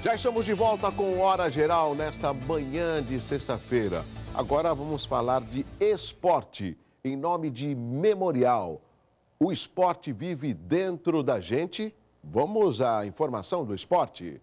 Já estamos de volta com Hora Geral nesta manhã de sexta-feira. Agora vamos falar de esporte, em nome de Memorial. O esporte vive dentro da gente. Vamos à informação do esporte.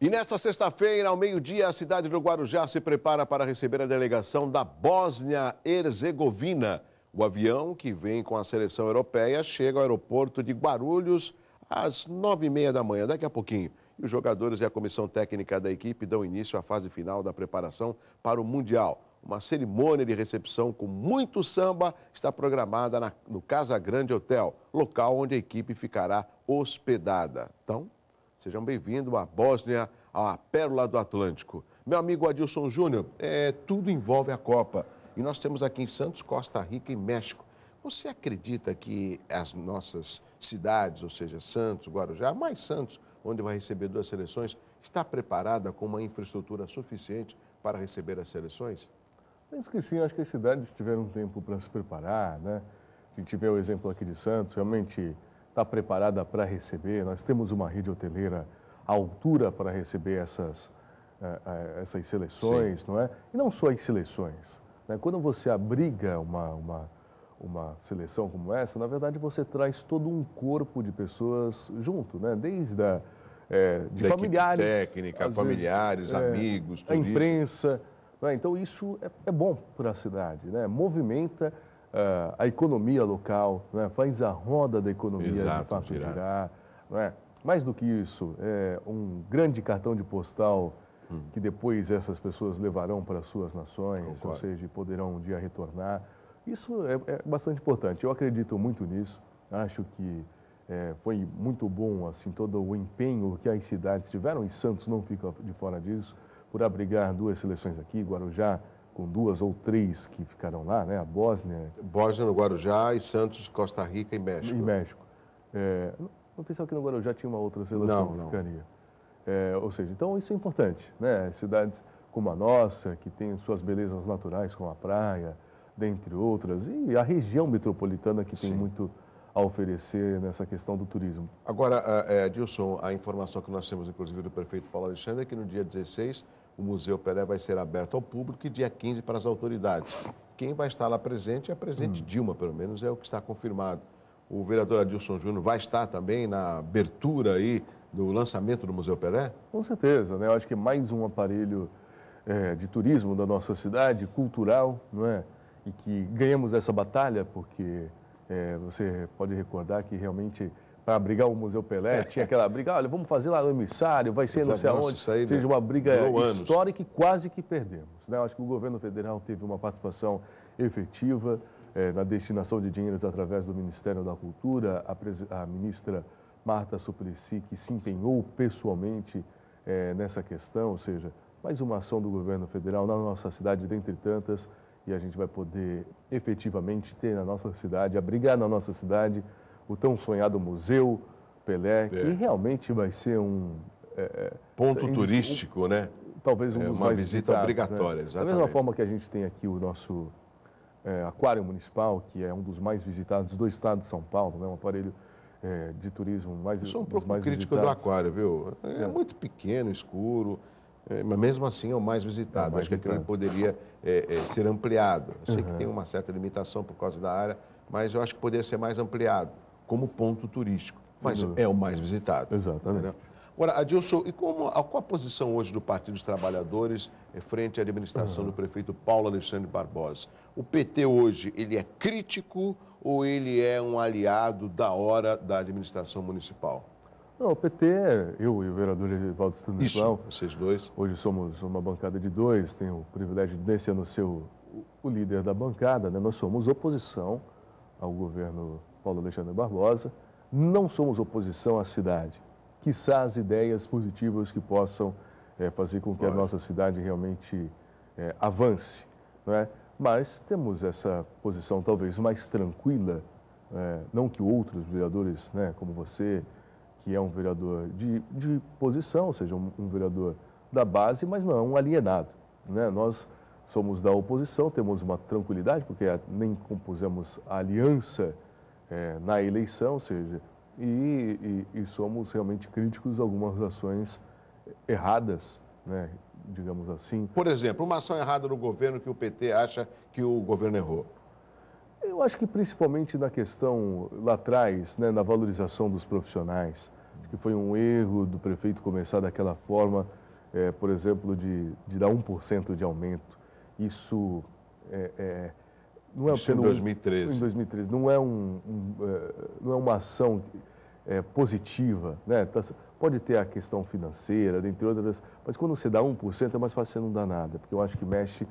E nesta sexta-feira, ao meio-dia, a cidade do Guarujá se prepara para receber a delegação da Bósnia-Herzegovina. O avião, que vem com a seleção europeia, chega ao aeroporto de Guarulhos às 9h30 da manhã, daqui a pouquinho. E os jogadores e a comissão técnica da equipe dão início à fase final da preparação para o Mundial. Uma cerimônia de recepção com muito samba está programada no Casa Grande Hotel, local onde a equipe ficará hospedada. Então, sejam bem-vindos à Bósnia, à Pérola do Atlântico. Meu amigo Adilson Júnior, tudo envolve a Copa. E nós temos aqui em Santos, Costa Rica e México. Você acredita que as nossas cidades, ou seja, Santos, Guarujá, mais Santos, onde vai receber duas seleções, está preparada com uma infraestrutura suficiente para receber as seleções? Penso que sim, acho que as cidades tiveram um tempo para se preparar, né? A gente vê o exemplo aqui de Santos, realmente está preparada para receber. Nós temos uma rede hoteleira à altura para receber essas seleções, não é? E não só as seleções, né? Quando você abriga uma seleção como essa, na verdade você traz todo um corpo de pessoas junto, né? Desde de familiares, técnica, familiares, amigos, a imprensa, né? Então isso é bom para a cidade, né? Movimenta a economia local, né? Faz a roda da economia de fato girar, não é? Mais do que isso, um grande cartão de postal que depois essas pessoas levarão para suas nações, ou seja, poderão um dia retornar. Isso é bastante importante. Eu acredito muito nisso. Acho que foi muito bom assim todo o empenho que as cidades tiveram, e Santos não fica de fora disso, por abrigar duas seleções aqui, Guarujá, com duas ou três que ficaram lá, né? A Bósnia no Guarujá e Santos, Costa Rica e México. Não pensava que no Guarujá tinha uma outra seleção que ficaria. Ou seja, então isso é importante, né? Cidades como a nossa, que tem suas belezas naturais, como a praia, dentre outras, e a região metropolitana que tem muito a oferecer nessa questão do turismo. Agora, Adilson, a informação que nós temos, inclusive, do prefeito Paulo Alexandre, é que no dia 16 o Museu Pelé vai ser aberto ao público e dia 15 para as autoridades. Quem vai estar lá presente é a presidente Dilma, pelo menos é o que está confirmado. O vereador Adilson Júnior vai estar também na abertura aí do lançamento do Museu Pelé? Com certeza, né? Eu acho que é mais um aparelho de turismo da nossa cidade, cultural, não é? E que ganhamos essa batalha porque você pode recordar que realmente para abrigar o Museu Pelé tinha aquela briga, olha, vamos fazer lá no emissário, vai ser não sei aonde, seja uma briga histórica e quase que perdemos, né? Eu acho que o governo federal teve uma participação efetiva na destinação de dinheiros através do Ministério da Cultura, a ministra Marta Suplicy, que se empenhou pessoalmente nessa questão, ou seja, mais uma ação do governo federal na nossa cidade, dentre tantas, e a gente vai poder efetivamente ter na nossa cidade, abrigar na nossa cidade o tão sonhado Museu Pelé, que realmente vai ser um ponto turístico, né? Talvez um dos mais visita obrigatória, né? exatamente. Da mesma forma que a gente tem aqui o nosso Aquário Municipal, que é um dos mais visitados do estado de São Paulo, né? Um aparelho de turismo mais visitado. Eu sou um pouco crítico do aquário, viu? É muito pequeno, escuro, mas mesmo assim é o mais visitado. Acho que aquilo poderia ser ampliado. Eu sei que tem uma certa limitação por causa da área, mas eu acho que poderia ser mais ampliado como ponto turístico. Mas é o mais visitado. Exatamente. Entendeu? Agora, Adilson, e qual a posição hoje do Partido dos Trabalhadores frente à administração do prefeito Paulo Alexandre Barbosa? O PT hoje, ele é crítico ou ele é um aliado da hora da administração municipal? Não, o PT, eu e o vereador Evaldo Stanislau, vocês dois. Hoje somos uma bancada de dois, tenho o privilégio de, nesse ano, ser o líder da bancada, né? Nós somos oposição ao governo Paulo Alexandre Barbosa, não somos oposição à cidade, quiçá as ideias positivas que possam fazer com que a nossa cidade realmente avance, não é? Mas temos essa posição talvez mais tranquila, não que outros vereadores, né, como você, que é um vereador de posição, ou seja, um vereador da base, mas não é um alienado, né? Nós somos da oposição, temos uma tranquilidade, porque nem compusemos a aliança na eleição, ou seja, e somos realmente críticos de algumas ações erradas, né, digamos assim. Por exemplo, uma ação errada no governo que o PT acha que o governo errou. Eu acho que principalmente na questão lá atrás, né, na valorização dos profissionais, acho que foi um erro do prefeito começar daquela forma, por exemplo, de dar 1% de aumento. Isso não é Isso em 2013. Em 2013. Não é, não é uma ação positiva, né? Pode ter a questão financeira, dentre outras, mas quando você dá 1% é mais fácil você não dar nada, porque eu acho que mexe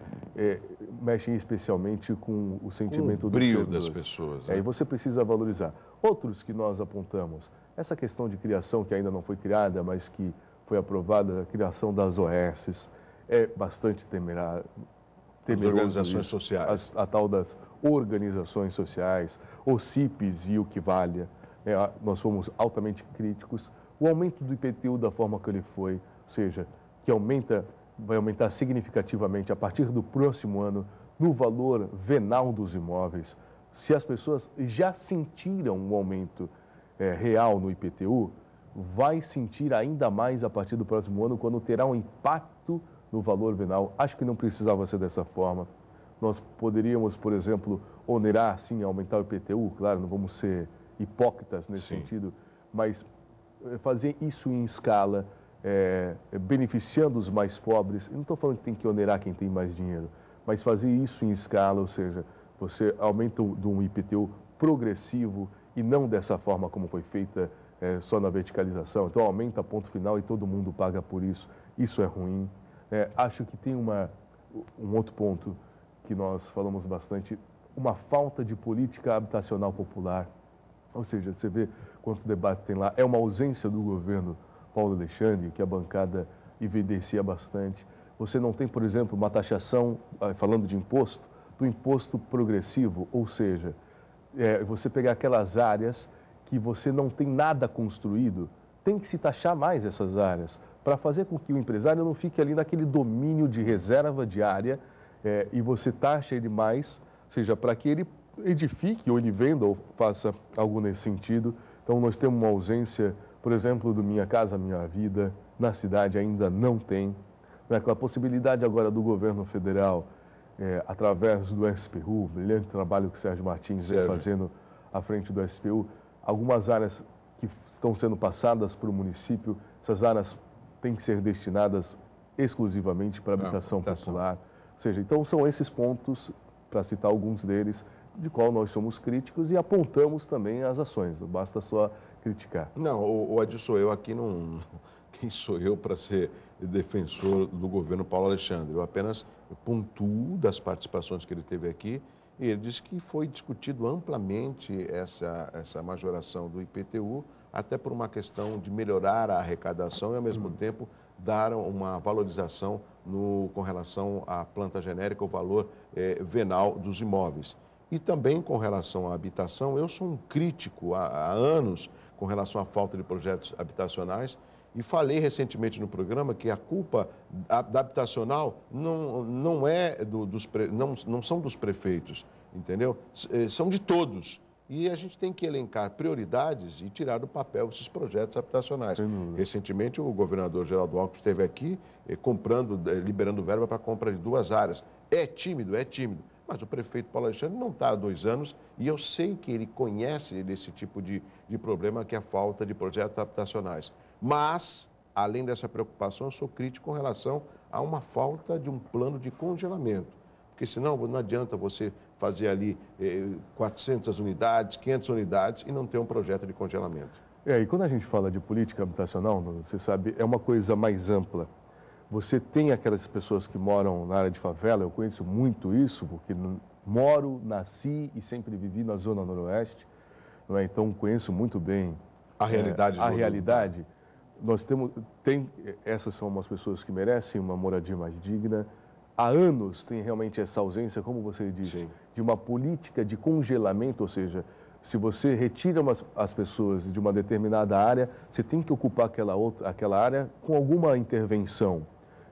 especialmente com o sentimento o brilho das pessoas. E você precisa valorizar. Outros que nós apontamos, essa questão de criação que ainda não foi criada, mas que foi aprovada, a criação das OS, é bastante temerário. As organizações sociais. A tal das organizações sociais, os CIPs e o que valha. Nós fomos altamente críticos. O aumento do IPTU da forma que ele foi, ou seja, que vai aumentar significativamente a partir do próximo ano no valor venal dos imóveis. Se as pessoas já sentiram um aumento real no IPTU, vai sentir ainda mais a partir do próximo ano, quando terá um impacto no valor venal. Acho que não precisava ser dessa forma. Nós poderíamos, por exemplo, onerar, sim, aumentar o IPTU, claro, não vamos ser hipócritas nesse sentido, mas fazer isso em escala, beneficiando os mais pobres. Eu não estou falando que tem que onerar quem tem mais dinheiro, mas fazer isso em escala, ou seja, você aumenta de um IPTU progressivo e não dessa forma como foi feita só na verticalização. Então, aumenta ponto final e todo mundo paga por isso. Isso é ruim. Acho que tem um outro ponto que nós falamos bastante, uma falta de política habitacional popular. Ou seja, você vê quanto debate tem lá. É uma ausência do governo Paulo Alexandre, que a bancada evidencia bastante. Você não tem, por exemplo, uma taxação, falando de imposto, do imposto progressivo, ou seja, você pegar aquelas áreas que você não tem nada construído, tem que se taxar mais essas áreas, para fazer com que o empresário não fique ali naquele domínio de reserva de área e você taxa ele mais, ou seja, para que ele edifique ou ele venda ou faça algo nesse sentido. Então, nós temos uma ausência, por exemplo, do Minha Casa Minha Vida, na cidade ainda não tem. Com a possibilidade agora do governo federal, através do SPU, brilhante trabalho que o Sérgio Martins vem fazendo à frente do SPU, algumas áreas que estão sendo passadas para o município, essas áreas têm que ser destinadas exclusivamente para a habitação popular. Ou seja, então são esses pontos, para citar alguns deles, de qual nós somos críticos e apontamos também as ações, não basta só criticar. Não, o Adilson, eu aqui não... Quem sou eu para ser defensor do governo Paulo Alexandre? Eu apenas pontuo das participações que ele teve aqui e ele disse que foi discutido amplamente essa majoração do IPTU, até por uma questão de melhorar a arrecadação e, ao mesmo tempo, dar uma valorização com relação à planta genérica, o valor venal dos imóveis. E também com relação à habitação, eu sou um crítico há anos com relação à falta de projetos habitacionais e falei recentemente no programa que a culpa da habitacional não são dos prefeitos, entendeu? São de todos. E a gente tem que elencar prioridades e tirar do papel esses projetos habitacionais. Recentemente, o governador Geraldo Alckmin esteve aqui liberando verba para a compra de 2 áreas. É tímido, mas o prefeito Paulo Alexandre não está há 2 anos e eu sei que ele conhece desse tipo de problema, que é a falta de projetos habitacionais. Mas, além dessa preocupação, eu sou crítico com relação a uma falta de um plano de congelamento. Porque senão não adianta você fazer ali 400 unidades, 500 unidades e não ter um projeto de congelamento. E quando a gente fala de política habitacional, você sabe, é uma coisa mais ampla. Você tem aquelas pessoas que moram na área de favela, eu conheço muito isso, porque moro, nasci e sempre vivi na Zona Noroeste, não é? Então conheço muito bem a realidade. A realidade. Nós essas são umas pessoas que merecem uma moradia mais digna. Há anos tem realmente essa ausência, como você disse, de uma política de congelamento, ou seja, se você retira as pessoas de uma determinada área, você tem que ocupar aquela área com alguma intervenção.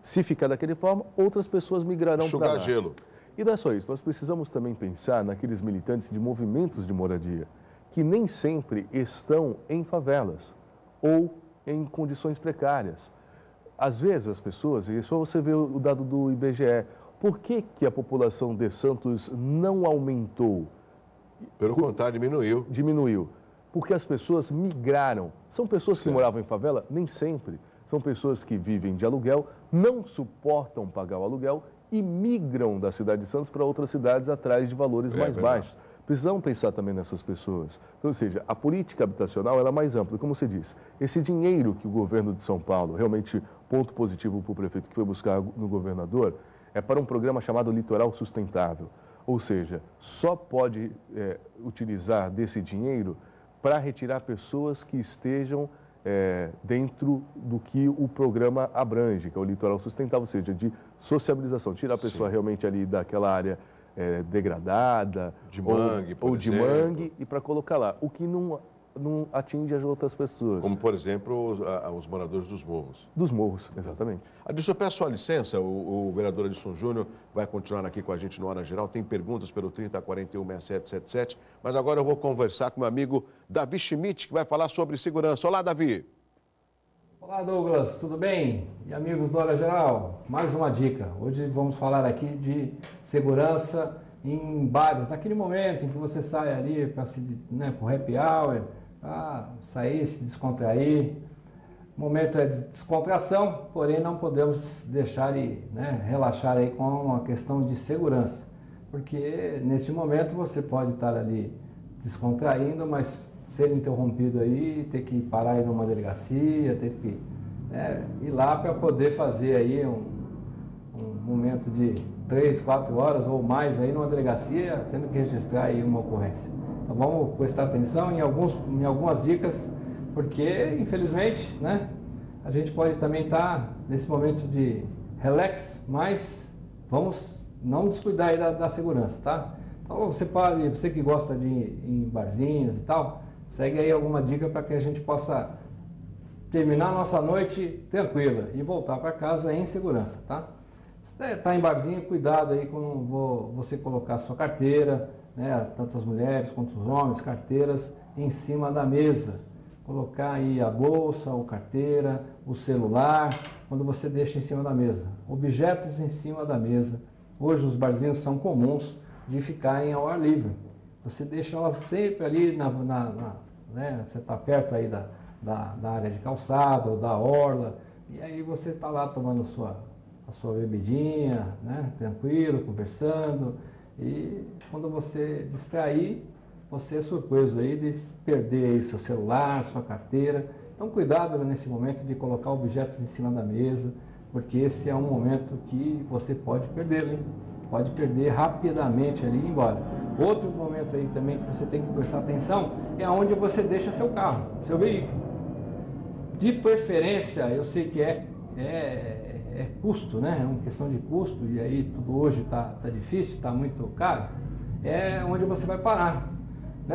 Se ficar daquela forma, outras pessoas migrarão para lá. Enxugar gelo. E não é só isso, nós precisamos também pensar naqueles militantes de movimentos de moradia, que nem sempre estão em favelas ou em condições precárias. Às vezes as pessoas, e é só você ver o dado do IBGE, por que a população de Santos não aumentou? Pelo contrário, diminuiu. Diminuiu. Porque as pessoas migraram. São pessoas que moravam em favela? Nem sempre. São pessoas que vivem de aluguel, não suportam pagar o aluguel e migram da cidade de Santos para outras cidades atrás de valores mais baixos. Precisamos pensar também nessas pessoas. Então, ou seja, a política habitacional ela é mais ampla. Como você disse, esse dinheiro que o governo de São Paulo, realmente ponto positivo para o prefeito que foi buscar no governador, é para um programa chamado Litoral Sustentável. Ou seja, só pode utilizar desse dinheiro para retirar pessoas que estejam dentro do que o programa abrange, que é o Litoral Sustentável, ou seja, de sociabilização. Tirar a pessoa realmente ali daquela área degradada, de mangue, ou de mangue, e para colocar lá, o que não atinge as outras pessoas. Como, por exemplo, os moradores dos morros. Dos morros, exatamente. Adilson, eu peço a licença, o vereador Adilson Júnior vai continuar aqui com a gente no Hora Geral, tem perguntas pelo 3041-6777, mas agora eu vou conversar com meu amigo Davi Schmidt, que vai falar sobre segurança. Olá, Davi. Olá, Douglas, tudo bem? E amigos do Hora Geral, mais uma dica. Hoje vamos falar aqui de segurança em bares, naquele momento em que você sai ali para o happy hour, sair, se descontrair. O momento é de descontração, porém não podemos deixar relaxar aí com a questão de segurança, porque nesse momento você pode estar ali descontraindo, mas ser interrompido aí, ter que parar aí numa delegacia, ter que ir lá para poder fazer aí um momento de 3, 4 horas ou mais aí numa delegacia, tendo que registrar aí uma ocorrência. Então vamos prestar atenção em algumas dicas, porque infelizmente, a gente pode também estar nesse momento de relax, mas vamos não descuidar aí da segurança, tá? Então você que gosta de ir em barzinhos e tal, segue aí alguma dica para que a gente possa terminar a nossa noite tranquila e voltar para casa em segurança, tá? Se está em barzinho, cuidado aí com você colocar a sua carteira, tanto as mulheres quanto os homens, carteiras em cima da mesa. Colocar aí a bolsa, ou carteira, o celular, quando você deixa em cima da mesa. Objetos em cima da mesa. Hoje os barzinhos são comuns de ficarem ao ar livre. Você deixa ela sempre ali, você está perto aí da área de calçada ou da orla, e aí você está lá tomando a sua bebidinha, tranquilo, conversando, e quando você distrair, você é surpreso aí de perder aí seu celular, sua carteira. Então cuidado nesse momento de colocar objetos em cima da mesa, porque esse é um momento que você pode perdê-lo, hein? Pode perder rapidamente ali e ir embora. Outro momento aí também que você tem que prestar atenção é onde você deixa seu carro, seu veículo. De preferência, eu sei que é custo, É uma questão de custo, e aí tudo hoje está difícil, está muito caro. É onde você vai parar.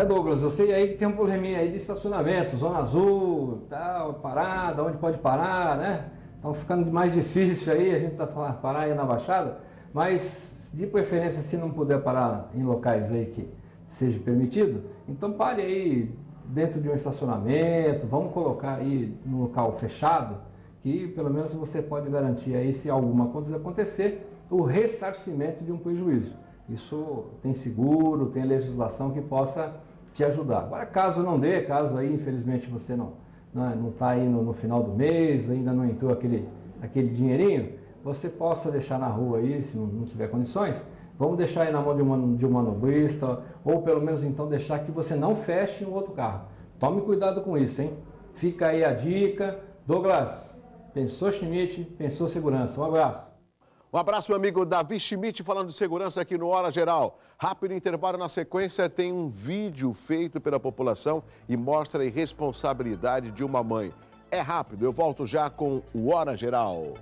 Douglas? Eu sei aí que tem um probleminha aí de estacionamento, zona azul, tal, parada, onde pode parar, Então ficando mais difícil aí, a gente parar aí na Baixada, mas de preferência, se não puder parar em locais aí que seja permitido, então pare aí dentro de um estacionamento, vamos colocar aí no local fechado, que pelo menos você pode garantir aí, se alguma coisa acontecer, o ressarcimento de um prejuízo. Isso tem seguro, tem legislação que possa te ajudar. Agora, caso não dê, caso aí, infelizmente, você não está aí no final do mês, ainda não entrou aquele dinheirinho, você possa deixar na rua aí, se não tiver condições, vamos deixar aí na mão de um manobrista, ou pelo menos então deixar que você não feche um outro carro. Tome cuidado com isso, hein? Fica aí a dica. Douglas, pensou Schmidt, pensou segurança. Um abraço. Um abraço, meu amigo Davi Schmidt, falando de segurança aqui no Hora Geral. Rápido intervalo, na sequência tem um vídeo feito pela população e mostra a irresponsabilidade de uma mãe. É rápido, eu volto já com o Hora Geral.